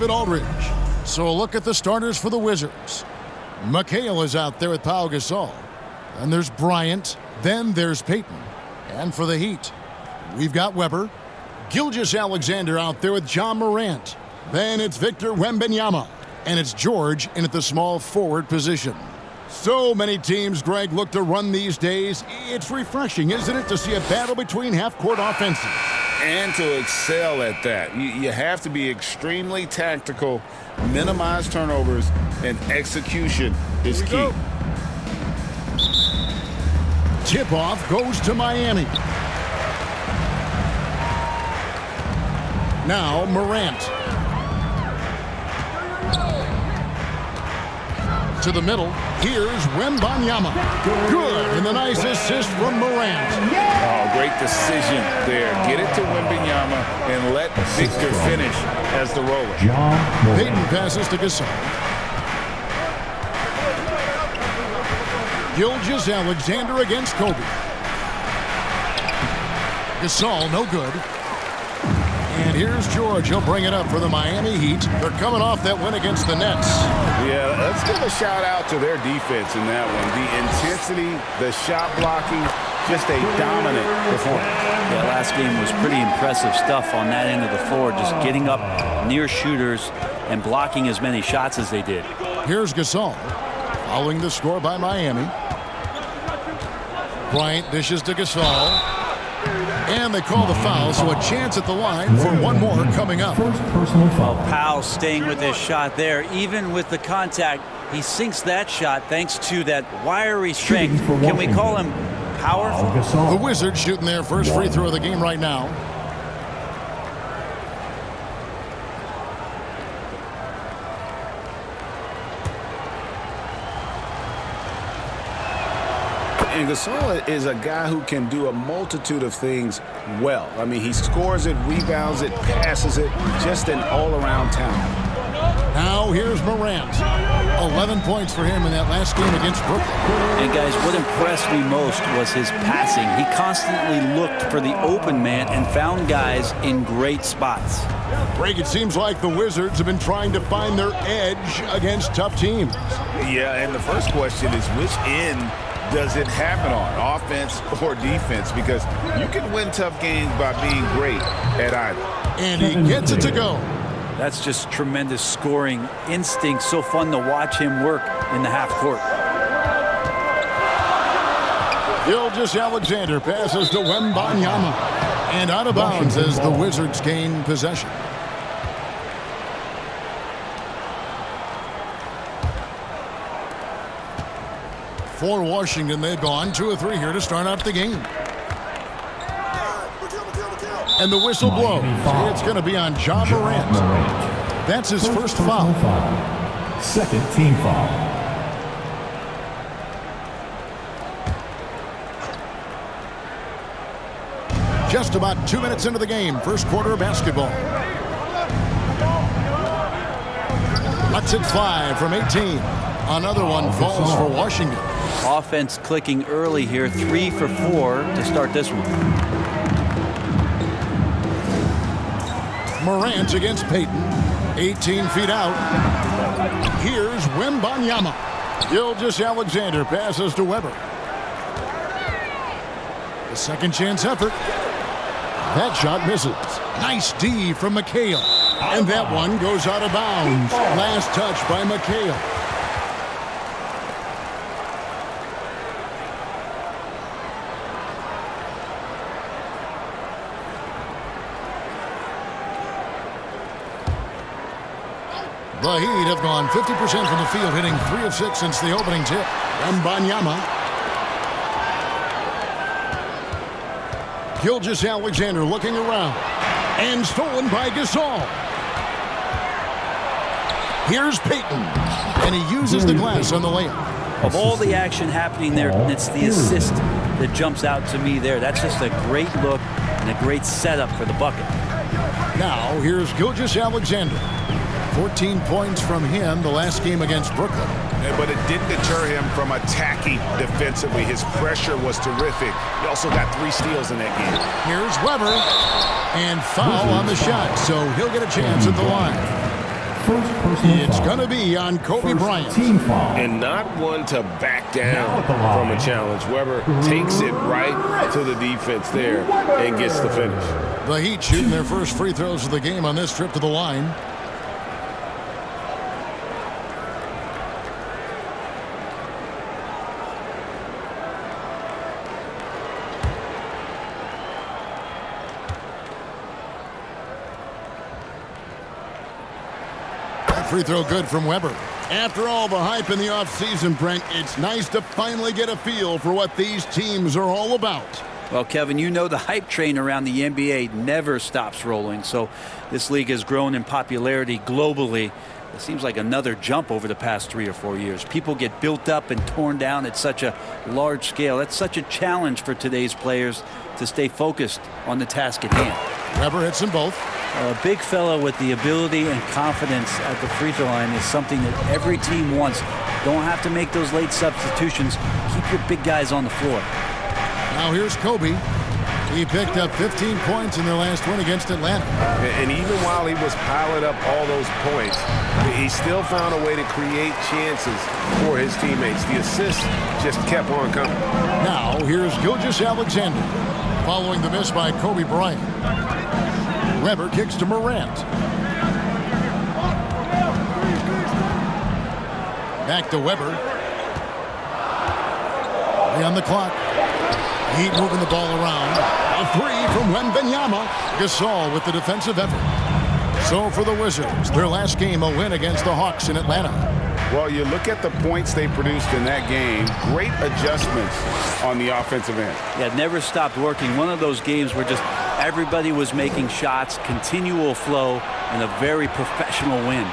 Aldridge. So a look at the starters for the Wizards. McHale is out there with Pau Gasol. Then there's Bryant. Then there's Payton. And for the Heat, we've got Weber. Gilgeous-Alexander out there with Ja Morant. Then it's Victor Wembanyama. And it's George in at the small forward position. So many teams, Greg, look to run these days. It's refreshing, isn't it, to see a battle between half-court offenses? And to excel at that. You have to be extremely tactical, minimize turnovers, and execution is key. Tip-off goes to Miami. Now Morant. To the middle. Here's Wembanyama. Good. And the nice assist from Morant. Oh, great decision there. Get it to Wembanyama and let Victor finish as the roller. Payton passes to Gasol. Gilgeous-Alexander against Kobe. Gasol, no good. And here's George. He'll bring it up for the Miami Heat. They're coming off that win against the Nets. Yeah, let's give a shout out to their defense in that one. The intensity, the shot blocking, just a dominant performance. Yeah, last game was pretty impressive stuff on that end of the floor, just getting up near shooters and blocking as many shots as they did. Here's Gasol, following the score by Miami. Bryant dishes to Gasol. And they call the foul, so a chance at the line for one more coming up. Well, Powell staying with his shot there. Even with the contact, he sinks that shot thanks to that wiry strength. Can we call him powerful? The Wizards shooting their first free throw of the game right now. And Gasol is a guy who can do a multitude of things well. I mean, he scores it, rebounds it, passes it, just an all-around talent. Now here's Morant. 11 points for him in that last game against Brooklyn. And guys, what impressed me most was his passing. He constantly looked for the open man and found guys in great spots. Greg, it seems like the Wizards have been trying to find their edge against tough teams. Yeah, and the first question is which end does it happen on, offense or defense? Because you can win tough games by being great at either. And he gets it to go. That's just tremendous scoring instinct. So fun to watch him work in the half court. Gilgeous-Alexander passes to Wembanyama. And out of bounds as the Wizards gain possession. For Washington, they've gone 2 of 3 here to start out the game. And the whistle blows. It's going to be on Ja Morant. That's his first foul. Second team foul. Just about 2 minutes into the game, first quarter of basketball. Lets it fly from 18. Another one falls for Washington. Offense clicking early here, 3 for 4 to start this one. Morant against Payton. 18 feet out. Here's Wembanyama. Gilgeous-Alexander passes to Weber. The second chance effort. That shot misses. Nice D from McHale. And that one goes out of bounds. Last touch by McHale. The Heat have gone 50% from the field, hitting 3 of 6 since the opening tip. Wembanyama. Gilgeous-Alexander looking around. And stolen by Gasol. Here's Payton. And he uses the glass on the layup. Of all the action happening there, it's the assist that jumps out to me there. That's just a great look and a great setup for the bucket. Now here's Gilgeous-Alexander. 14 points from him the last game against Brooklyn. But it didn't deter him from attacking defensively. His pressure was terrific. He also got 3 steals in that game. Here's Weber. And foul on the shot, so he'll get a chance at the line. First personal It's foul. going to be on Kobe First Bryant. team foul. And not one to back down Now at the line. from a challenge. Weber takes it right to the defense there and gets the finish. The Heat shooting their first free throws of the game on this trip to the line. Free throw good from Weber. After all the hype in the offseason, Brent, it's nice to finally get a feel for what these teams are all about. Well, Kevin, you know the hype train around the NBA never stops rolling. So this league has grown in popularity globally. It seems like another jump over the past 3 or 4 years. People get built up and torn down at such a large scale. That's such a challenge for today's players to stay focused on the task at hand. Weber hits them both. A big fella with the ability and confidence at the free throw line is something that every team wants. Don't have to make those late substitutions. Keep your big guys on the floor. Now here's Kobe. He picked up 15 points in their last win against Atlanta. And even while he was piling up all those points, he still found a way to create chances for his teammates. The assists just kept on coming. Now here's Gilgeous-Alexander. Following the miss by Kobe Bryant. Weber kicks to Morant. Back to Weber. Play on the clock. Heat moving the ball around. A three from Wembanyama. Gasol with the defensive effort. So for the Wizards, their last game a win against the Hawks in Atlanta. Well, you look at the points they produced in that game. Great adjustments on the offensive end. Yeah, it never stopped working. One of those games where just everybody was making shots, continual flow, and a very professional win.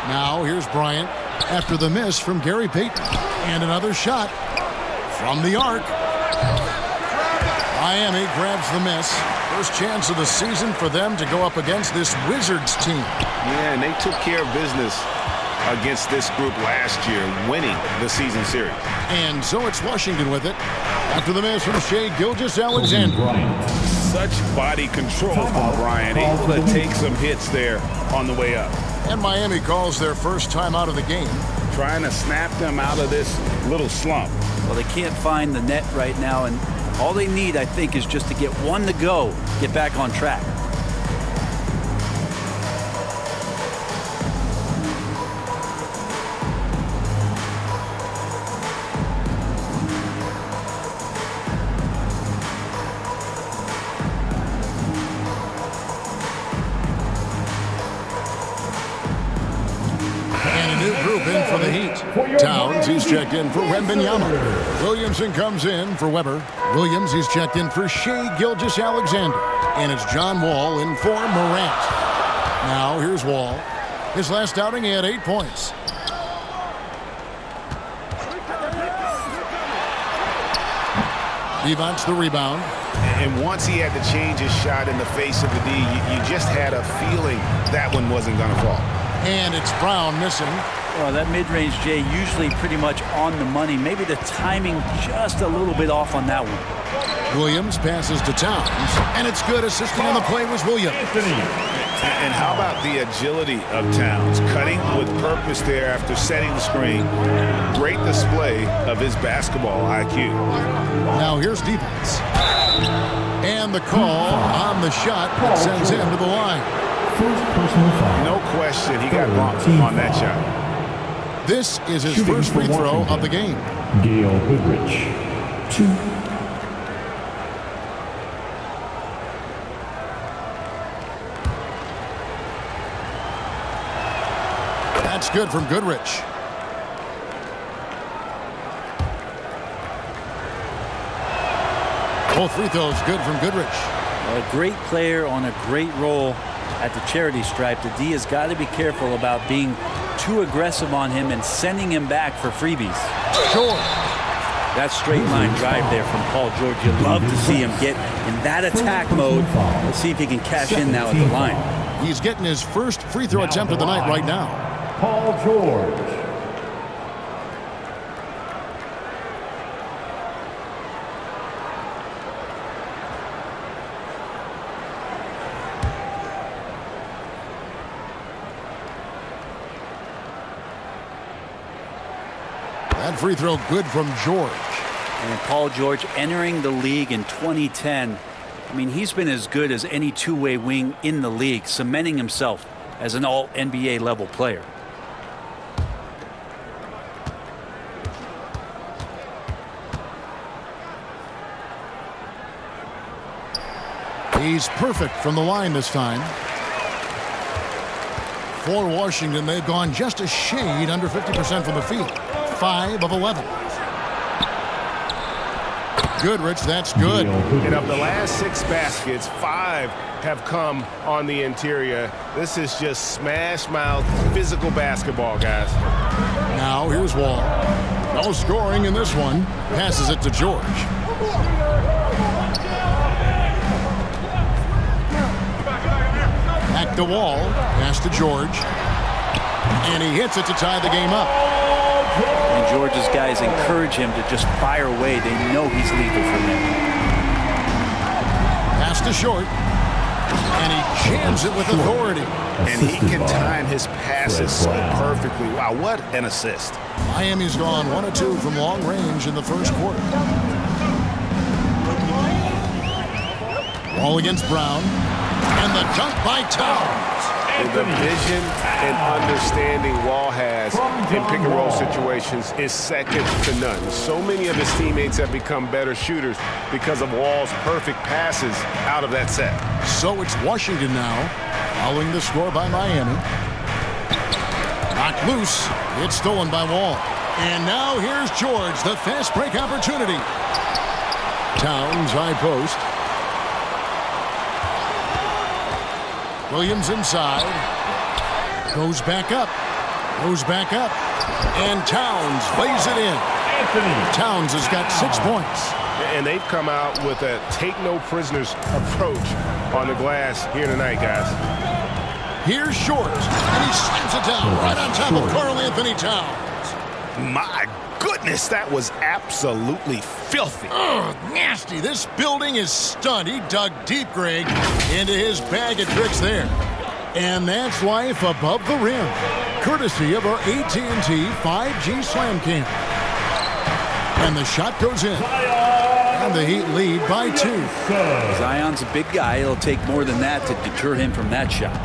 Now here's Bryant after the miss from Gary Payton. And another shot from the arc. Miami grabs the miss. First chance of the season for them to go up against this Wizards team. Yeah, and they took care of business against this group last year, winning the season series. And so it's Washington with it. After the miss from Shai Gilgeous-Alexander. Bryant. Such body control from Bryant, able to take some hits there on the way up. And Miami calls their first time out of the game. Trying to snap them out of this little slump. Well, they can't find the net right now, and all they need, I think, is just to get one to go, get back on track. In for the Heat. Towns, he's checked in for Wembanyama. Williamson comes in for Weber. Williams, he's checked in for Shai Gilgeous-Alexander. And it's John Wall in for Morant. Now here's Wall. His last outing, he had 8 points. Devon's the rebound. And once he had to change his shot in the face of the D, you just had a feeling that one wasn't going to fall. And it's Brown missing. Well, that mid-range, Jay, usually pretty much on the money. Maybe the timing just a little bit off on that one. Williams passes to Towns, and it's good. Assisting on the play was Williams. And how about the agility of Towns? Cutting with purpose there after setting the screen. Great display of his basketball IQ. Now here's defense. And the call on the shot that sends him to the line. First personal foul. No question he got bumped on that shot. This is his Shooting first for free throw Washington. of the game. Gail Goodrich. 2. That's good from Goodrich. Both free throws good from Goodrich. A great player on a great role at the charity stripe. The D has got to be careful about being too aggressive on him and sending him back for freebies. Sure. That straight line drive there from Paul George. You love to see him get in that attack mode. Let's see if he can cash in now at the line. He's getting his first free throw attempt of the night right now. Paul George. That free throw good from George. And Paul George entering the league in 2010. I mean, he's been as good as any two-way wing in the league, cementing himself as an all-NBA level player. He's perfect from the line this time. For Washington, they've gone just a shade under 50% from the field. 5 of 11. Goodrich, that's good. And of the last 6 baskets, 5 have come on the interior. This is just smash mouth physical basketball, guys. Now here's Wall. No scoring in this one. Passes it to George. Back to Wall. Pass to George. And he hits it to tie the game up. And George's guys encourage him to just fire away. They know he's lethal for them. Pass to Short. And he jams it with authority. And he can time his passes so perfectly. Wow, what an assist. Miami's gone 1 of 2 from long range in the first quarter. Wall against Brown. And the dunk by Towns. The vision and understanding Wall has in pick-and-roll situations is second to none. So many of his teammates have become better shooters because of Wall's perfect passes out of that set. So it's Washington now, following the score by Miami. Knocked loose. It's stolen by Wall. And now here's George, the fast break opportunity. Towns, high post. Williams inside. Goes back up. Goes back up. And Towns lays it in. Towns has got 6 points. And they've come out with a take-no-prisoners approach on the glass here tonight, guys. Here's Short. And he slams it down right on top of Karl Anthony Towns. My goodness, that was absolutely filthy. Ugh, nasty. This building is stunned. He dug deep, Greg, into his bag of tricks there. And that's life above the rim, courtesy of our AT&T 5G Slam Cam. And the shot goes in. And the Heat lead by 2. Zion's a big guy. It'll take more than that to deter him from that shot.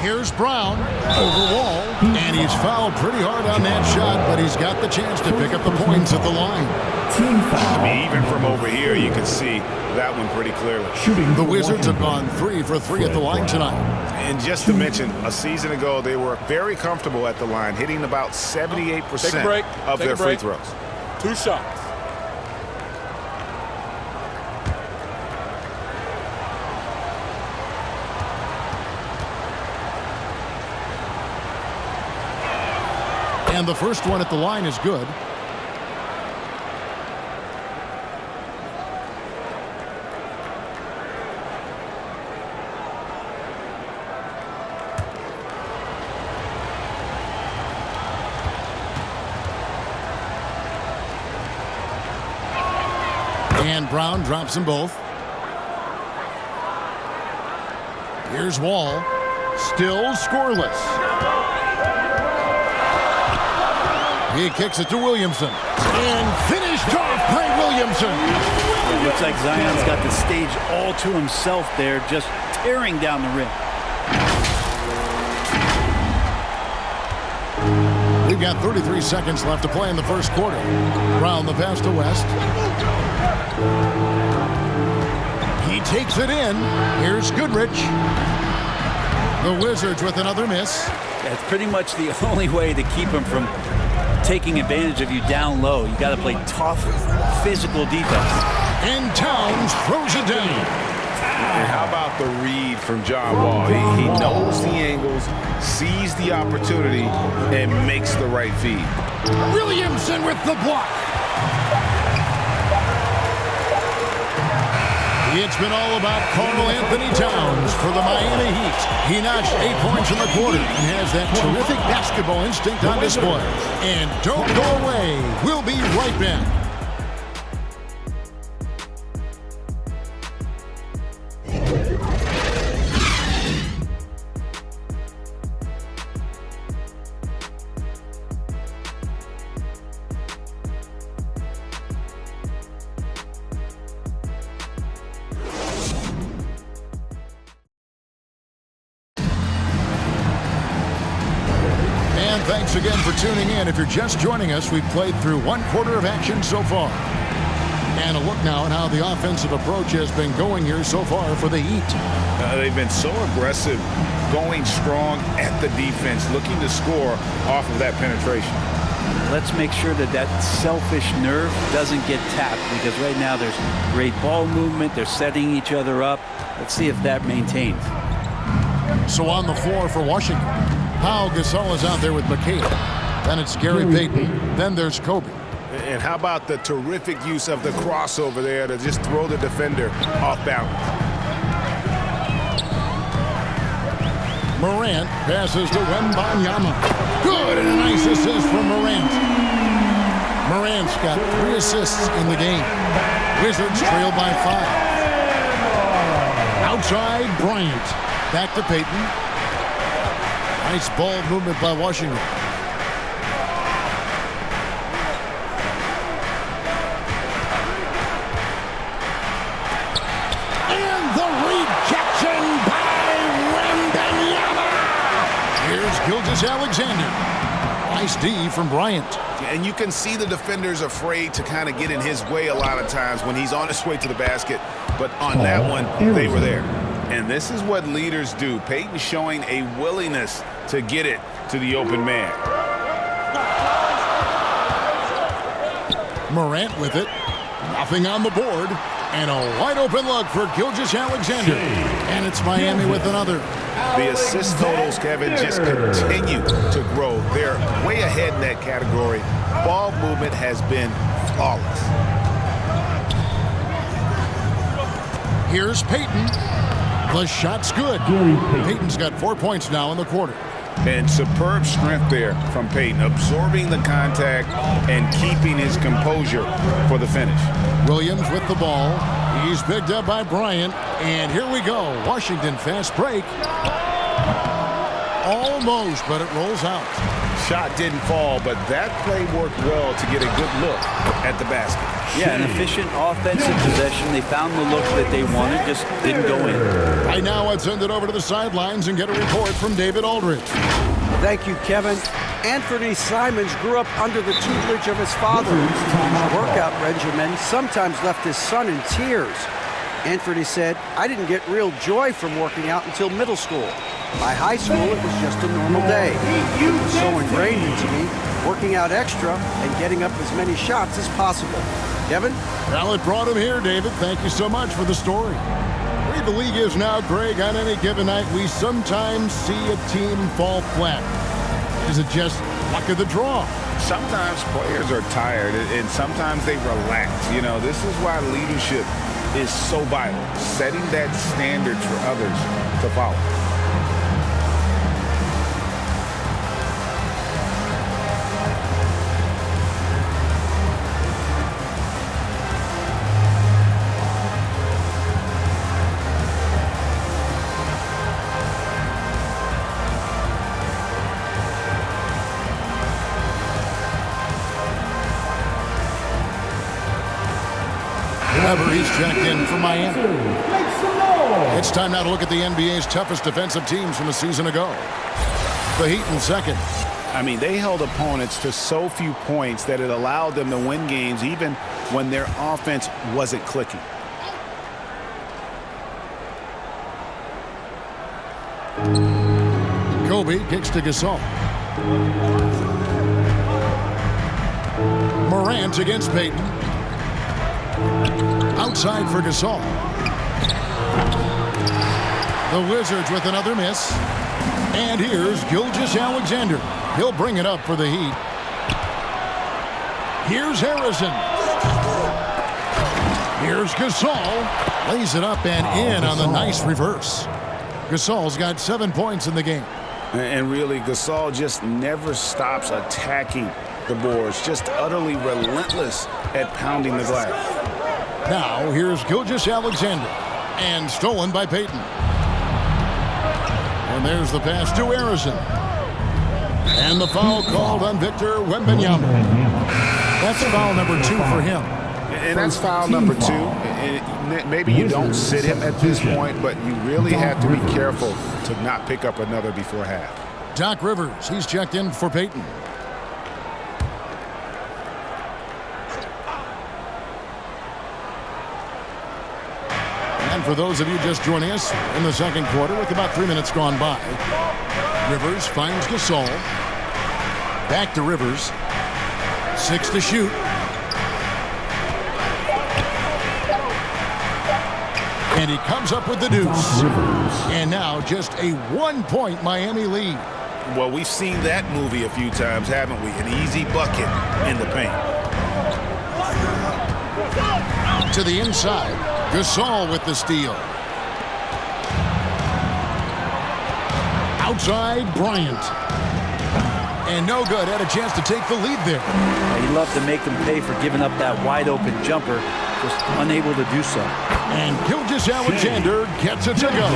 Here's Brown over Wall, and he's fouled pretty hard on that shot, but he's got the chance to pick up the points at the line. I mean, even from over here, you can see that one pretty clearly. The Wizards have gone 3 for 3 at the line tonight. And just to mention, a season ago, they were very comfortable at the line, hitting about 78% of their free throws. 2 shots. And the first one at the line is good. And Brown drops them both. Here's Wall. Still scoreless. He kicks it to Williamson. And finished off by Williamson. It looks like Zion's got the stage all to himself there, just tearing down the rim. We've got 33 seconds left to play in the first quarter. Brown the pass to West. He takes it in. Here's Goodrich. The Wizards with another miss. That's pretty much the only way to keep him from taking advantage of you down low. You got to play tough, physical defense. And Towns throws it down. And how about the read from John Wall? He knows the angles, sees the opportunity, and makes the right feed. Williamson with the block. It's been all about Karl Anthony Towns for the Miami Heat. He notched 8 points in the quarter and has that terrific basketball instinct on display. And don't go away. We'll be right back. And thanks again for tuning in. If you're just joining us, we've played through 1/4 of action so far. And a look now at how the offensive approach has been going here so far for the Heat. They've been so aggressive, going strong at the defense, looking to score off of that penetration. Let's make sure that that selfish nerve doesn't get tapped, because right now there's great ball movement. They're setting each other up. Let's see if that maintains. So on the floor for Washington, Pau Gasol is out there with McHale. Then it's Gary Payton. Then there's Kobe. And how about the terrific use of the crossover there to just throw the defender off balance. Morant passes to Wembanyama. Good, and a nice assist from Morant. Morant's got 3 assists in the game. Wizards trail by 5. Outside, Bryant. Back to Payton. Nice ball movement by Washington. And the rejection by Wembanyama. Here's Gilgeous-Alexander. Nice D from Bryant. And you can see the defenders afraid to kind of get in his way a lot of times when he's on his way to the basket. But on that one, they were there. And this is what leaders do. Payton showing a willingness to get it to the open man. Morant with it. Nothing on the board. And a wide open look for Gilgeous-Alexander. And it's Miami with another. The assist totals, Kevin, just continue to grow. They're way ahead in that category. Ball movement has been flawless. Here's Payton. The shot's good. Payton's got 4 points now in the quarter. And superb strength there from Payton, absorbing the contact and keeping his composure for the finish. Williams with the ball. He's picked up by Bryant. And here we go. Washington fast break. Almost, but it rolls out. Shot didn't fall, but that play worked well to get a good look at the basket. Yeah, an efficient offensive possession. They found the look that they wanted, just didn't go in. Right now, let's send it over to the sidelines and get a report from David Aldridge. Thank you, Kevin. Anthony Simons grew up under the tutelage of his father. His workout regimen sometimes left his son in tears. Anthony said, "I didn't get real joy from working out until middle school. By high school, it was just a normal day. It was so ingrained into me, working out extra and getting up as many shots as possible." Kevin? Well, it brought him here, David. Thank you so much for the story. The way the league is now, Greg, on any given night, we sometimes see a team fall flat. Is it just luck of the draw? Sometimes players are tired, and sometimes they relax. You know, this is why leadership is so vital, setting that standard for others to follow. He's checked in for Miami. It's time now to look at the NBA's toughest defensive teams from a season ago. The Heat in second. I mean, they held opponents to so few points that it allowed them to win games even when their offense wasn't clicking. Kobe kicks to Gasol. Morant against Payton. Outside for Gasol. The Wizards with another miss. And here's Gilgeous-Alexander. He'll bring it up for the Heat. Here's Harrison. Here's Gasol. Lays it up and in on the nice reverse. Gasol's got 7 points in the game. And really, Gasol just never stops attacking the boards. Just utterly relentless at pounding the glass. Now, here's Gilgeous-Alexander. And stolen by Payton. And there's the pass to Harrison. And the foul called on Victor Wembanyama. That's foul number 2 for him. And that's foul number 2. And maybe you don't sit him at this point, but you really have to be careful to not pick up another before half. Doc Rivers, he's checked in for Peyton. And for those of you just joining us in the second quarter with about 3 minutes gone by, Rivers finds Gasol. Back to Rivers. 6 to shoot. And he comes up with the deuce. And now just a 1-point Miami lead. Well, we've seen that movie a few times, haven't we? An easy bucket in the paint. To the inside. Gasol with the steal. Outside, Bryant. And no good. Had a chance to take the lead there. He loved to make them pay for giving up that wide-open jumper. Just unable to do so. And Gilgeous-Alexander gets it to go.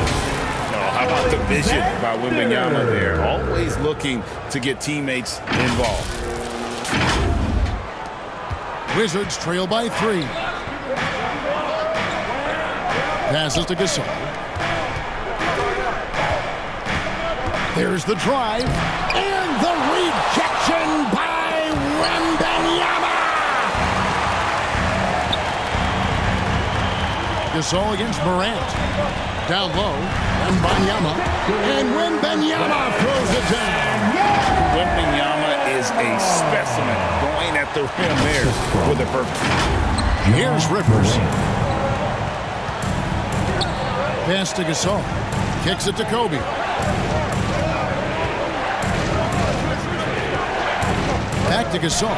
Oh, how about the vision by Wembanyama there? Always looking to get teammates involved. Wizards trail by 3. Passes to Gasol. There's the drive. And the rejection by Wembanyama. Gasol against Morant. Down low. Wembanyama. And Wembanyama throws it down. Wembanyama is a specimen going at the rim there with a purpose. Here's Rivers. Pass to Gasol. Kicks it to Kobe. Back to Gasol.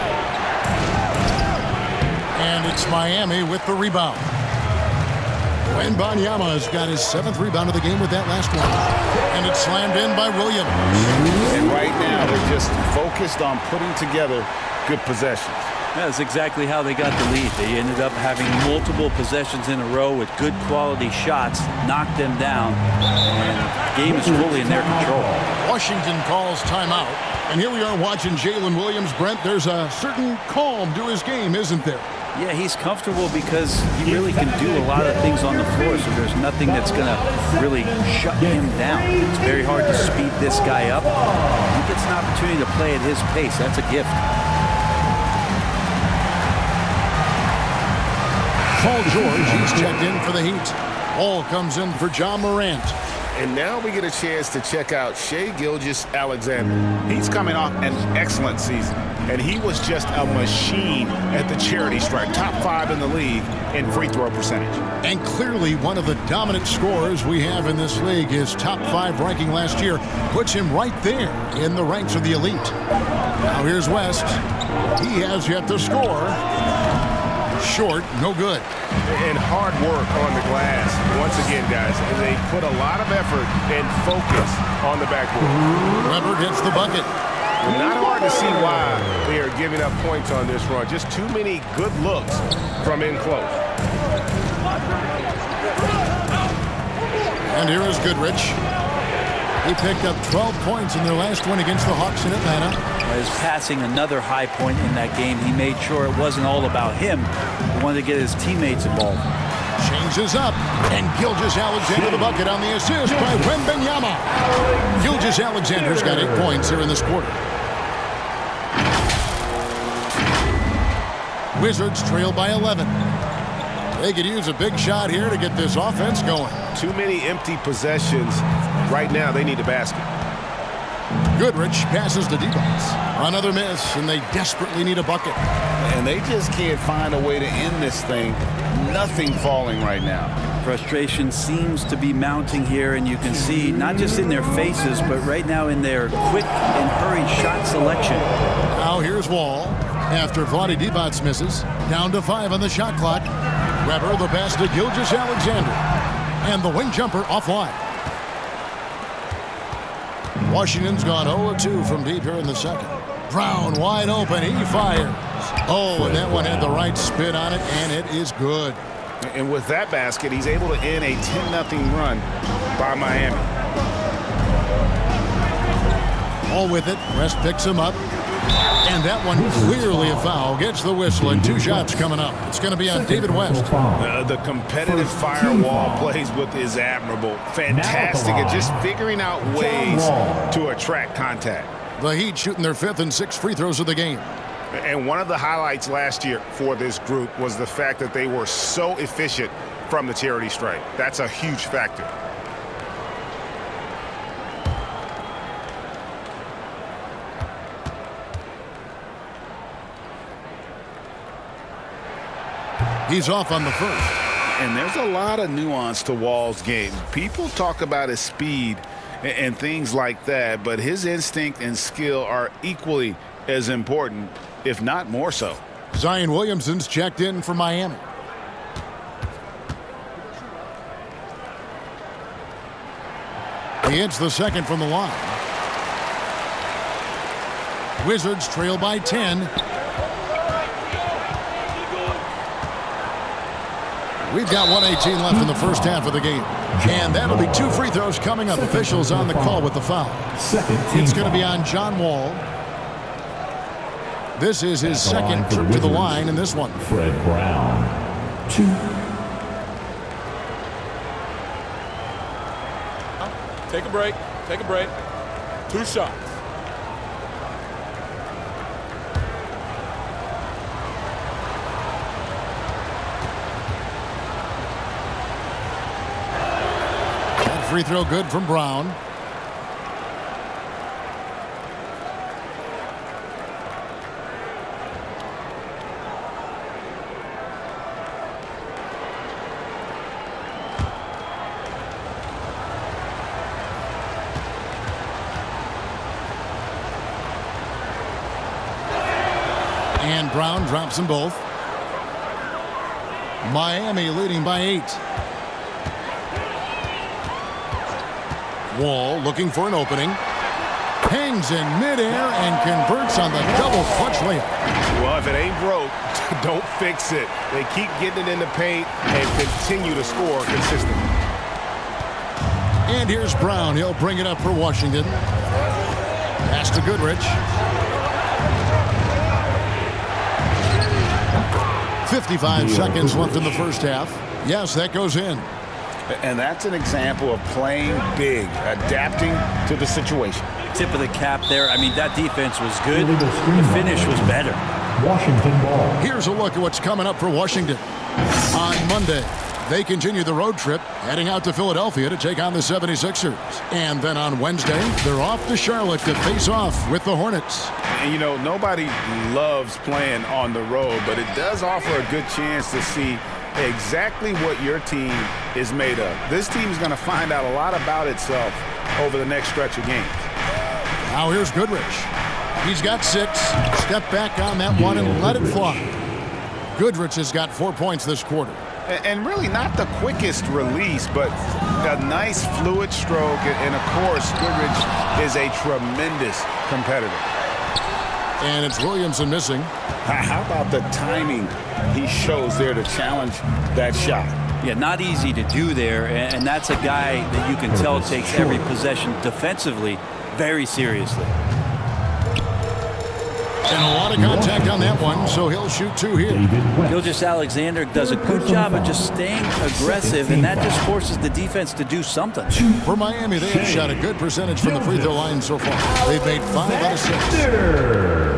And it's Miami with the rebound. Wembanyama has got his 7th rebound of the game with that last one. And it's slammed in by Williams. And right now they're just focused on putting together good possessions. That's exactly how they got the lead. They ended up having multiple possessions in a row with good quality shots, knocked them down, and the game is fully in their control. Washington calls timeout. And here we are watching Jalen Williams. Brent, there's a certain calm to his game, isn't there? Yeah, he's comfortable because he really can do a lot of things on the floor, so there's nothing that's going to really shut him down. It's very hard to speed this guy up. He gets an opportunity to play at his pace. That's a gift. Paul George, he's checked in for the Heat. Ball comes in for John Morant. And now we get a chance to check out Shai Gilgeous-Alexander. He's coming off an excellent season, and he was just a machine at the charity stripe. Top 5 in the league in free throw percentage. And clearly one of the dominant scorers we have in this league. His top 5 ranking last year puts him right there in the ranks of the elite. Now here's West. He has yet to score. Short, no good. And hard work on the glass. Once again, guys, they put a lot of effort and focus on the backboard. Weber gets the bucket. Not hard to see why they are giving up points on this run. Just too many good looks from in close. And here is Goodrich. He picked up 12 points in their last win against the Hawks in Atlanta. As passing another high point in that game, he made sure it wasn't all about him. He wanted to get his teammates involved. Changes up, and Gilgeous-Alexander the bucket on the assist by Wembanyama. Gilgeous-Alexander's got 8 points here in this quarter. Wizards trail by 11. They could use a big shot here to get this offense going. Too many empty possessions. Right now, they need a basket. Goodrich passes to Divac. Another miss, and they desperately need a bucket. And they just can't find a way to end this thing. Nothing falling right now. Frustration seems to be mounting here, and you can see not just in their faces, but right now in their quick and hurried shot selection. Now here's Wall. After Vlade Divac misses, down to 5 on the shot clock. Weber the pass to Gilgeous-Alexander. And the wing jumper offline. Washington's gone 0-2 from deep here in the second. Brown wide open. He fires. Oh, and that one had the right spin on it, and it is good. And with that basket, he's able to end a 10-0 run by Miami. All with it. West picks him up. And that one clearly a foul. Gets the whistle, and 2 shots coming up. It's going to be on David West. The competitive firewall plays with is admirable. Fantastic at just figuring out ways to attract contact. The Heat shooting their 5th and 6th free throws of the game. And one of the highlights last year for this group was the fact that they were so efficient from the charity stripe. That's a huge factor. He's off on the first. And there's a lot of nuance to Wall's game. People talk about his speed and things like that, but his instinct and skill are equally as important, if not more so. Zion Williamson's checked in for Miami. He hits the second from the line. Wizards trail by 10. We've got 1:18 left in the first half of the game. And that'll be 2 free throws coming up. Officials on the call with the foul. It's going to be on John Wall. This is his second trip to the line in this one. Fred Brown, 2. Take a break. Take a break. 2 shots. Free throw good from Brown. And Brown drops them both. Miami leading by 8. Wall looking for an opening. Hangs in midair and converts on the double clutch layup. Well, if it ain't broke, don't fix it. They keep getting it in the paint and continue to score consistently. And here's Brown. He'll bring it up for Washington. Pass to Goodrich. 55 seconds left in the first half. Yes, that goes in. And that's an example of playing big, adapting to the situation. Tip of the cap there. I mean, that defense was good. The finish was better. Washington ball. Here's a look at what's coming up for Washington. On Monday, they continue the road trip, heading out to Philadelphia to take on the 76ers. And then on Wednesday, they're off to Charlotte to face off with the Hornets. And, you know, nobody loves playing on the road, but it does offer a good chance to see exactly what your team is made of. This team is going to find out a lot about itself over the next stretch of games. Now here's Goodrich. He's got 6. Step back on that one and let it fly. Goodrich has got 4 points this quarter. And really not the quickest release, but a nice fluid stroke. And of course, Goodrich is a tremendous competitor. And it's Williamson missing. How about the timing he shows there to challenge that shot? Yeah, not easy to do there, and that's a guy that you can tell takes every possession defensively very seriously. And a lot of contact on that one, so he'll shoot 2 here. Gilgeous-Alexander does a good job of just staying aggressive, and that just forces the defense to do something. For Miami, they have shot a good percentage from the free throw line so far. They've made 5 out of 6.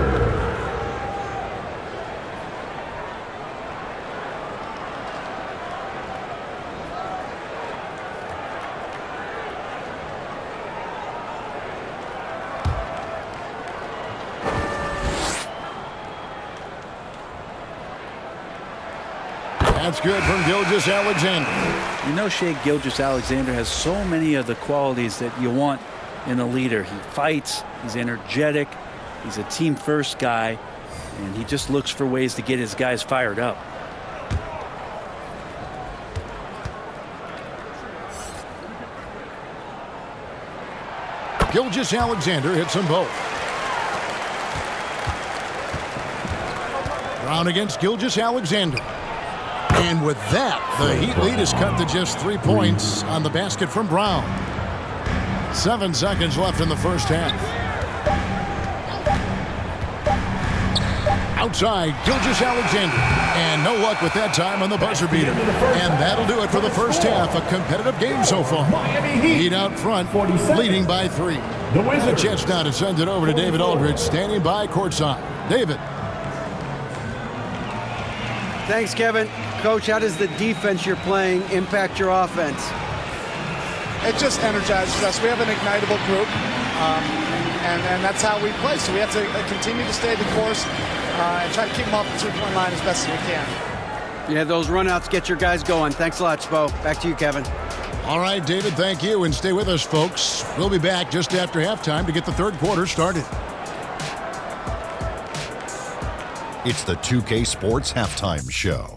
That's good from Gilgeous-Alexander. You know, Shai Gilgeous-Alexander has so many of the qualities that you want in a leader. He fights, he's energetic, he's a team-first guy, and he just looks for ways to get his guys fired up. Gilgeous-Alexander hits them both. Brown against Gilgeous-Alexander. And with that, the Heat lead is cut to just 3 points on the basket from Brown. 7 seconds left in the first half. Outside, Gilgeous-Alexander. And no luck with that time on the buzzer beater. And that'll do it for the first half. A competitive game so far. Heat out front, leading by 3. A chance now to send it over to David Aldridge, standing by courtside. David. Thanks, Kevin. Coach, how does the defense you're playing impact your offense? It just energizes us. We have an ignitable group, and that's how we play. So we have to continue to stay the course and try to keep them off the two-point line as best as we can. Yeah, those runouts get your guys going. Thanks a lot, Spo. Back to you, Kevin. All right, David, thank you. And stay with us, folks. We'll be back just after halftime to get the third quarter started. It's the 2K Sports Halftime Show.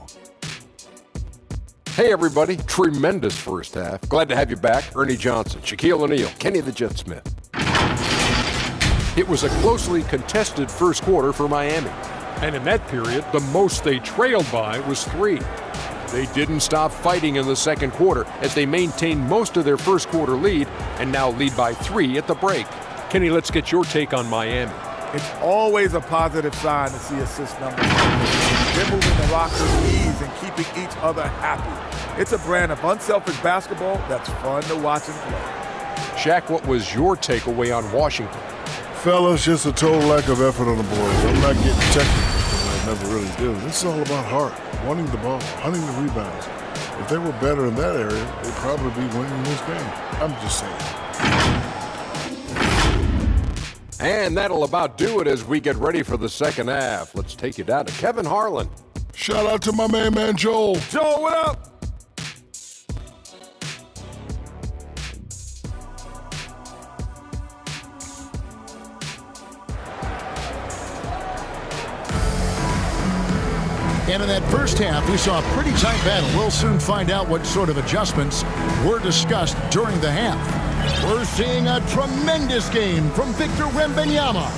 Hey everybody, tremendous first half. Glad to have you back. Ernie Johnson, Shaquille O'Neal, Kenny the Jet Smith. It was a closely contested first quarter for Miami. And in that period, the most they trailed by was 3. They didn't stop fighting in the second quarter as they maintained most of their first quarter lead and now lead by 3 at the break. Kenny, let's get your take on Miami. It's always a positive sign to see assist numbers. They're moving the rock with ease and keeping each other happy. It's a brand of unselfish basketball that's fun to watch and play. Shaq, what was your takeaway on Washington? Fellas, just a total lack of effort on the boards. I'm not getting technical, I never really do. This is all about heart, wanting the ball, hunting the rebounds. If they were better in that area, they'd probably be winning this game. I'm just saying. And that'll about do it as we get ready for the second half. Let's take you down to Kevin Harlan. Shout out to my man Joel. Joel, what up? And in that first half, we saw a pretty tight battle. We'll soon find out what sort of adjustments were discussed during the half. We're seeing a tremendous game from Victor Wembanyama.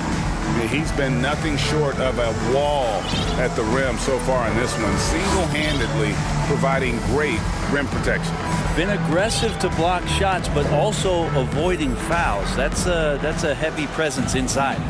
He's been nothing short of a wall at the rim so far in this one, single-handedly providing great rim protection. Been aggressive to block shots, but also avoiding fouls. That's a heavy presence inside.